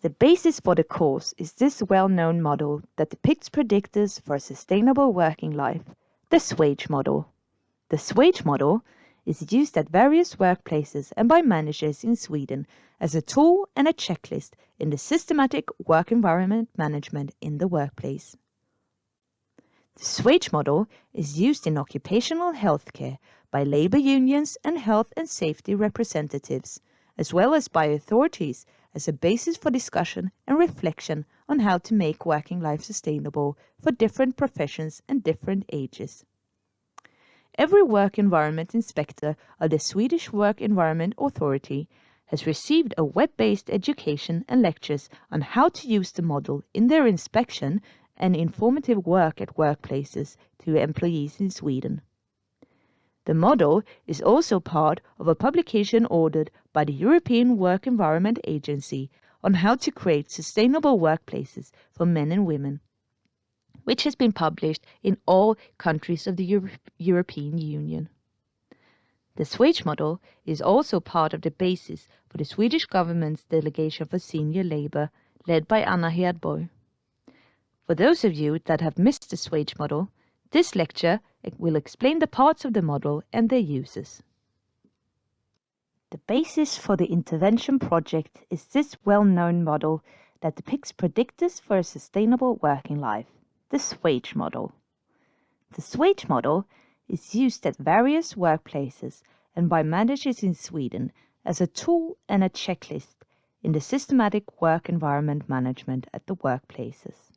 The basis for the course is this well-known model that depicts predictors for a sustainable working life, the Swage Model. The Swage Model is used at various workplaces and by managers in Sweden as a tool and a checklist in the systematic work environment management in the workplace. The Swage Model is used in occupational healthcare by labor unions and health and safety representatives, as well as by authorities as a basis for discussion and reflection on how to make working life sustainable for different professions and different ages. Every work environment inspector of the Swedish Work Environment Authority has received a web-based education and lectures on how to use the model in their inspection and informative work at workplaces to employees in Sweden. The model is also part of a publication ordered by the European Work Environment Agency on how to create sustainable workplaces for men and women, which has been published in all countries of the European Union. The Swage Model is also part of the basis for the Swedish government's delegation for senior labour, led by Anna Hedborg. For those of you that have missed the Swage Model, this lecture will explain the parts of the model and their uses. The basis for the intervention project is this well-known model that depicts predictors for a sustainable working life, the Swage Model. The Swage Model is used at various workplaces and by managers in Sweden as a tool and a checklist in the systematic work environment management at the workplaces.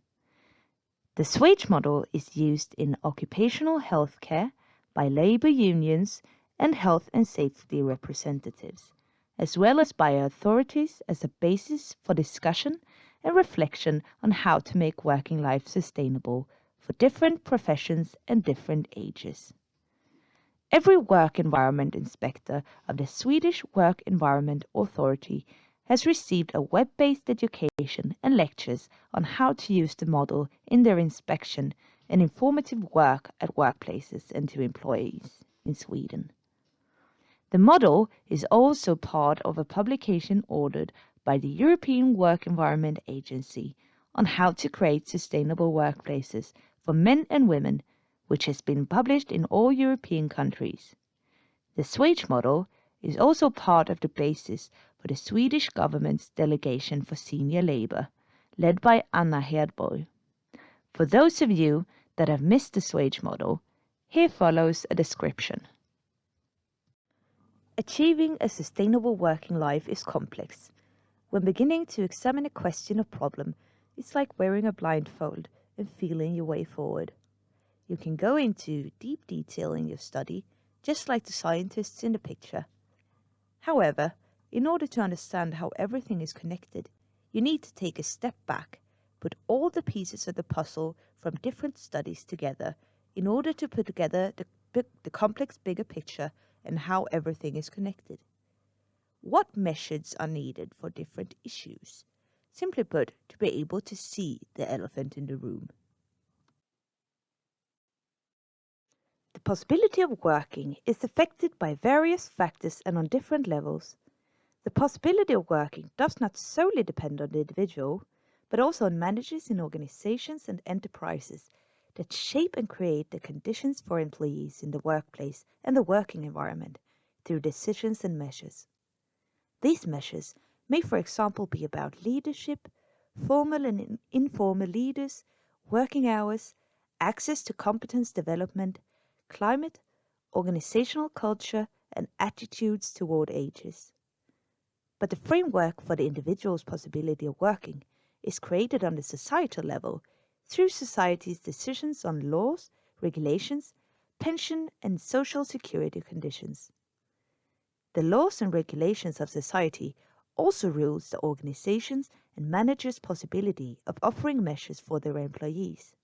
The Swage Model is used in occupational healthcare by labor unions and health and safety representatives, as well as by authorities as a basis for discussion and reflection on how to make working life sustainable for different professions and different ages. Every work environment inspector of the Swedish Work Environment Authority has received a web-based education and lectures on how to use the model in their inspection and informative work at workplaces and to employees in Sweden. The model is also part of a publication ordered by the European Work Environment Agency on how to create sustainable workplaces for men and women, which has been published in all European countries. The Swage Model is also part of the basis for the Swedish government's delegation for senior labour, led by Anna Hedborg. For those of you that have missed the Swage Model, here follows a description. Achieving a sustainable working life is complex. When beginning to examine a question or problem, it's like wearing a blindfold and feeling your way forward. You can go into deep detail in your study, just like the scientists in the picture. However, in order to understand how everything is connected, you need to take a step back, put all the pieces of the puzzle from different studies together in order to put together the complex bigger picture and how everything is connected. What measures are needed for different issues? Simply put, to be able to see the elephant in the room. The possibility of working is affected by various factors and on different levels. The possibility of working does not solely depend on the individual, but also on managers in organizations and enterprises that shape and create the conditions for employees in the workplace and the working environment through decisions and measures. These measures may, for example, be about leadership, formal and informal leaders, working hours, access to competence development, climate, organizational culture, and attitudes toward ages. But the framework for the individual's possibility of working is created on the societal level through society's decisions on laws, regulations, pension, and social security conditions. The laws and regulations of society also rules the organizations and managers' possibility of offering measures for their employees.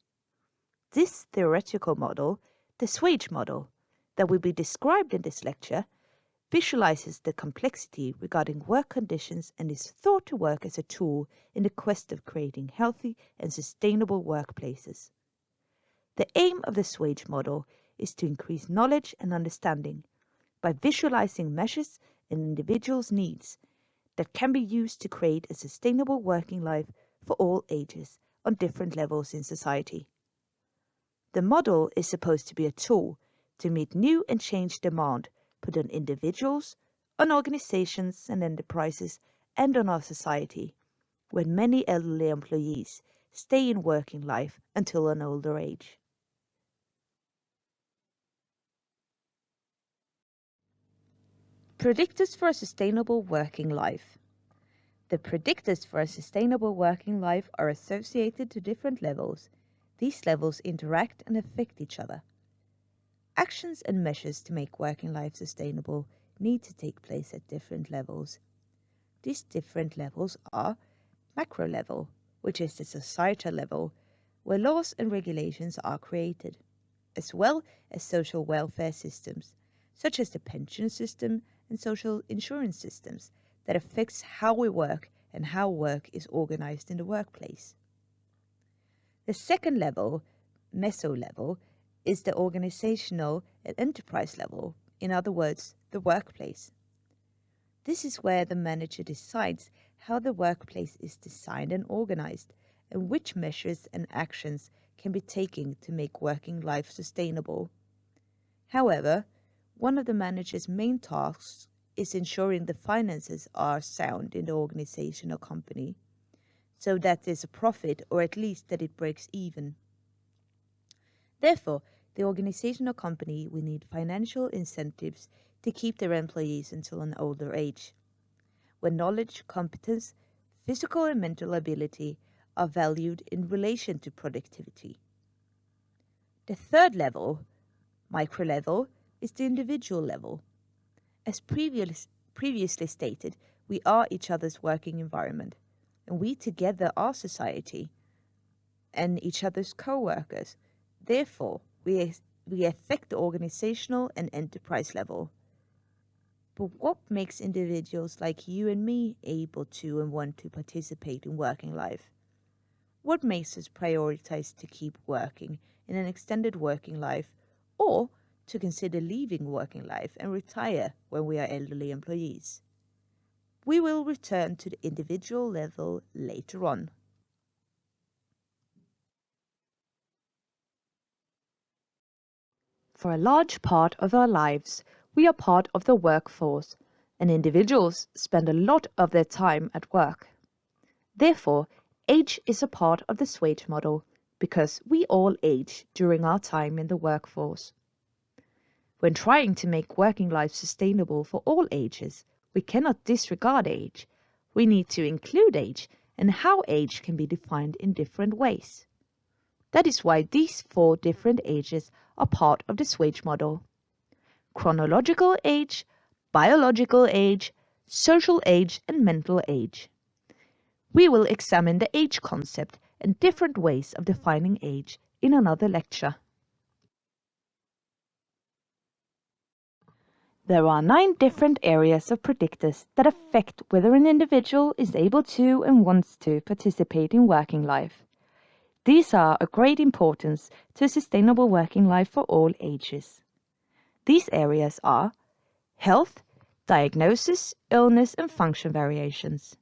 This theoretical model, the Swage Model, that will be described in this lecture, visualizes the complexity regarding work conditions and is thought to work as a tool in the quest of creating healthy and sustainable workplaces. The aim of the Swage Model is to increase knowledge and understanding by visualizing measures and individuals' needs, that can be used to create a sustainable working life for all ages on different levels in society. The model is supposed to be a tool to meet new and changed demand put on individuals, on organizations and enterprises, and on our society, when many elderly employees stay in working life until an older age. Predictors for a sustainable working life. The predictors for a sustainable working life are associated to different levels. These levels interact and affect each other. Actions and measures to make working life sustainable need to take place at different levels. These different levels are macro level, which is the societal level, where laws and regulations are created, as well as social welfare systems, such as the pension system and social insurance systems, that affects how we work and how work is organized in the workplace. The second level, meso level, is the organizational and enterprise level, in other words, the workplace. This is where the manager decides how the workplace is designed and organized, and which measures and actions can be taken to make working life sustainable. However, one of the manager's main tasks is ensuring the finances are sound in the organization or company, so that there's a profit, or at least that it breaks even. Therefore, the organization or company will need financial incentives to keep their employees until an older age, when knowledge, competence, physical and mental ability are valued in relation to productivity. The third level, micro level, is the individual level. As previously stated, we are each other's working environment, and we together are society and each other's co-workers. Therefore, we affect the organizational and enterprise level. But what makes individuals like you and me able to and want to participate in working life? What makes us prioritize to keep working in an extended working life, or to consider leaving working life and retire when we are elderly employees? We will return to the individual level later on. For a large part of our lives, we are part of the workforce, and individuals spend a lot of their time at work. Therefore, age is a part of the Swage model, because we all age during our time in the workforce. When trying to make working life sustainable for all ages, we cannot disregard age. We need to include age, and how age can be defined in different ways. That is why these 4 different ages are part of the Swage model: chronological age, biological age, social age, and mental age. We will examine the age concept and different ways of defining age in another lecture. There are 9 different areas of predictors that affect whether an individual is able to and wants to participate in working life. These are of great importance to a sustainable working life for all ages. These areas are health, diagnosis, illness, and function variations.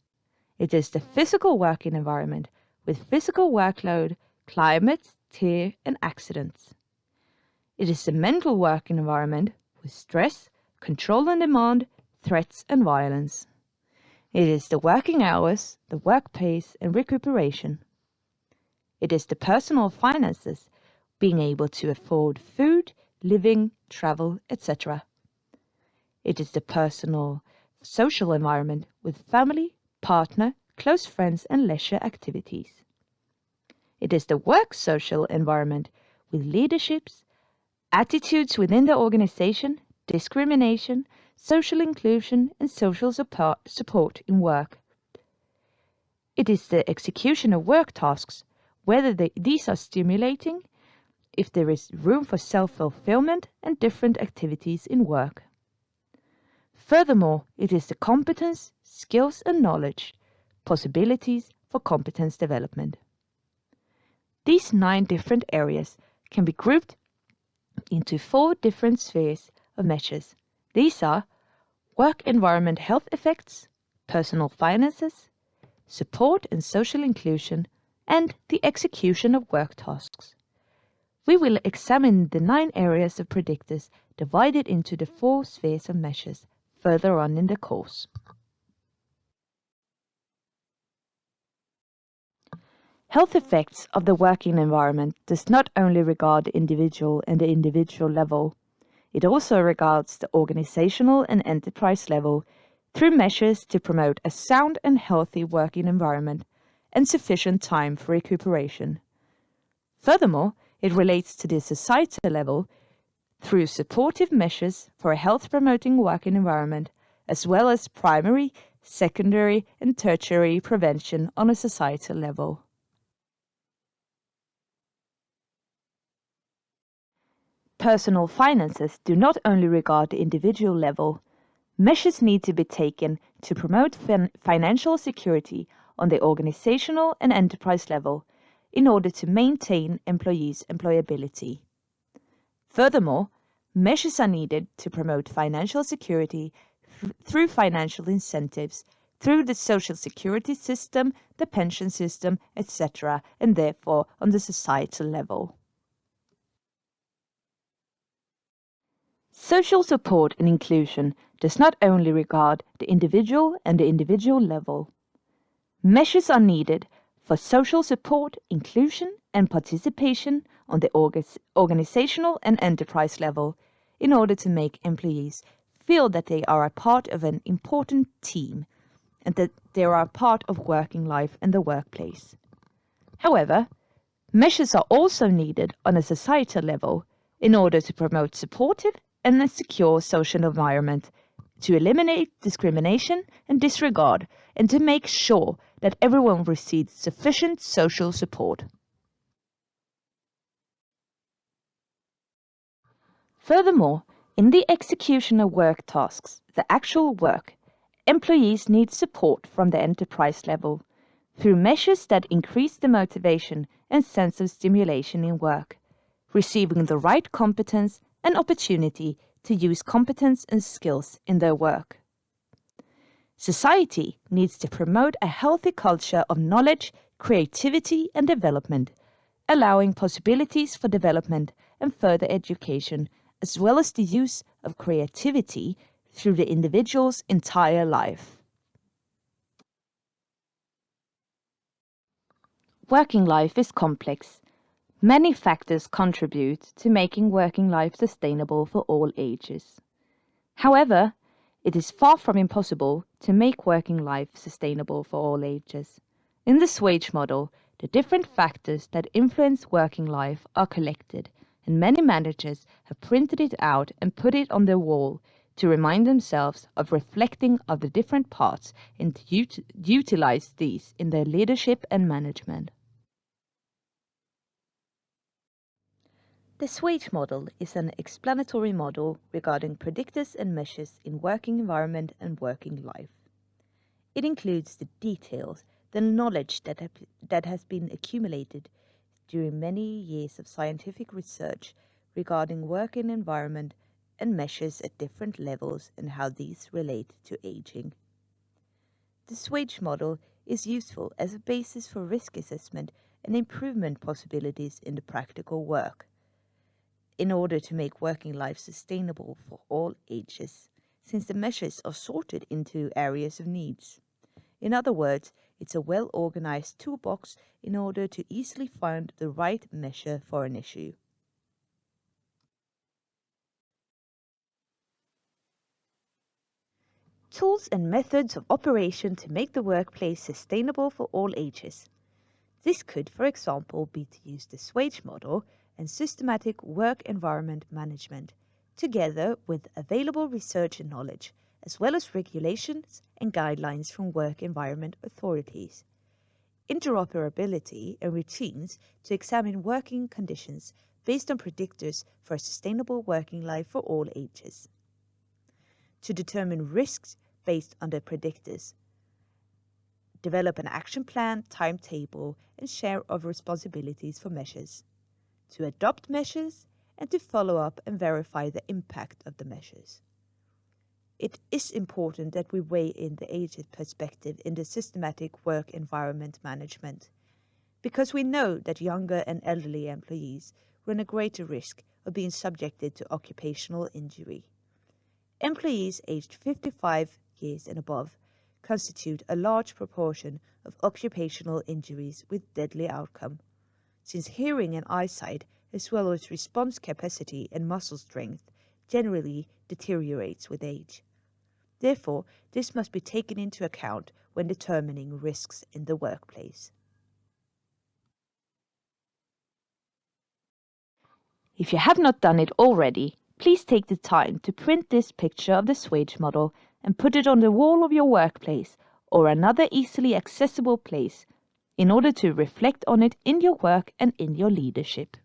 It is the physical working environment with physical workload, climate, tear, and accidents. It is the mental working environment with stress, control and demand, threats, and violence. It is the working hours, the work pace, and recuperation. It is the personal finances, being able to afford food, living, travel, etc. It is the personal social environment with family, partner, close friends, and leisure activities. It is the work social environment with leaderships, attitudes within the organization, discrimination, social inclusion, and social support in work. It is the execution of work tasks, whether these are stimulating, if there is room for self-fulfillment and different activities in work. Furthermore, it is the competence, skills and knowledge, possibilities for competence development. These 9 different areas can be grouped into 4 different spheres of measures. These are work environment health effects, personal finances, support and social inclusion, and the execution of work tasks. We will examine the 9 areas of predictors divided into the 4 spheres of measures further on in the course. Health effects of the working environment does not only regard the individual and the individual level, it also regards the organizational and enterprise level through measures to promote a sound and healthy working environment and sufficient time for recuperation. Furthermore, it relates to the societal level through supportive measures for a health-promoting working environment, as well as primary, secondary, and tertiary prevention on a societal level. Personal finances do not only regard the individual level. Measures need to be taken to promote financial security on the organizational and enterprise level in order to maintain employees' employability. Furthermore, measures are needed to promote financial security through financial incentives, through the social security system, the pension system, etc., and therefore on the societal level. Social support and inclusion does not only regard the individual and the individual level. Measures are needed for social support, inclusion, and participation on the organizational and enterprise level in order to make employees feel that they are a part of an important team and that they are a part of working life and the workplace. However, measures are also needed on a societal level in order to promote supportive and a secure social environment, to eliminate discrimination and disregard, and to make sure that everyone receives sufficient social support. Furthermore, in the execution of work tasks, the actual work, employees need support from the enterprise level through measures that increase the motivation and sense of stimulation in work, receiving the right competence and opportunity to use competence and skills in their work. Society needs to promote a healthy culture of knowledge, creativity, and development, allowing possibilities for development and further education, as well as the use of creativity through the individual's entire life. Working life is complex. Many factors contribute to making working life sustainable for all ages. However, it is far from impossible to make working life sustainable for all ages. In the Swage Model, the different factors that influence working life are collected, and many managers have printed it out and put it on their wall to remind themselves of reflecting of the different parts and to utilize these in their leadership and management. The Swage Model is an explanatory model regarding predictors and measures in working environment and working life. It includes the details, the knowledge that has been accumulated during many years of scientific research regarding working environment and measures at different levels and how these relate to aging. The Swage Model is useful as a basis for risk assessment and improvement possibilities in the practical work, in order to make working life sustainable for all ages, since the measures are sorted into areas of needs. In other words, it's a well-organized toolbox in order to easily find the right measure for an issue. Tools and methods of operation to make the workplace sustainable for all ages. This could, for example, be to use the Swage Model and systematic work environment management, together with available research and knowledge, as well as regulations and guidelines from work environment authorities. Interoperability and routines to examine working conditions based on predictors for a sustainable working life for all ages. To determine risks based on the predictors. Develop an action plan, timetable, and share of responsibilities for measures. To adopt measures, and to follow up and verify the impact of the measures. It is important that we weigh in the age perspective in the systematic work environment management, because we know that younger and elderly employees run a greater risk of being subjected to occupational injury. Employees aged 55 years and above constitute a large proportion of occupational injuries with deadly outcome, since hearing and eyesight, as well as response capacity and muscle strength, generally deteriorates with age. Therefore, this must be taken into account when determining risks in the workplace. If you have not done it already, please take the time to print this picture of the Swage model and put it on the wall of your workplace or another easily accessible place in order to reflect on it in your work and in your leadership.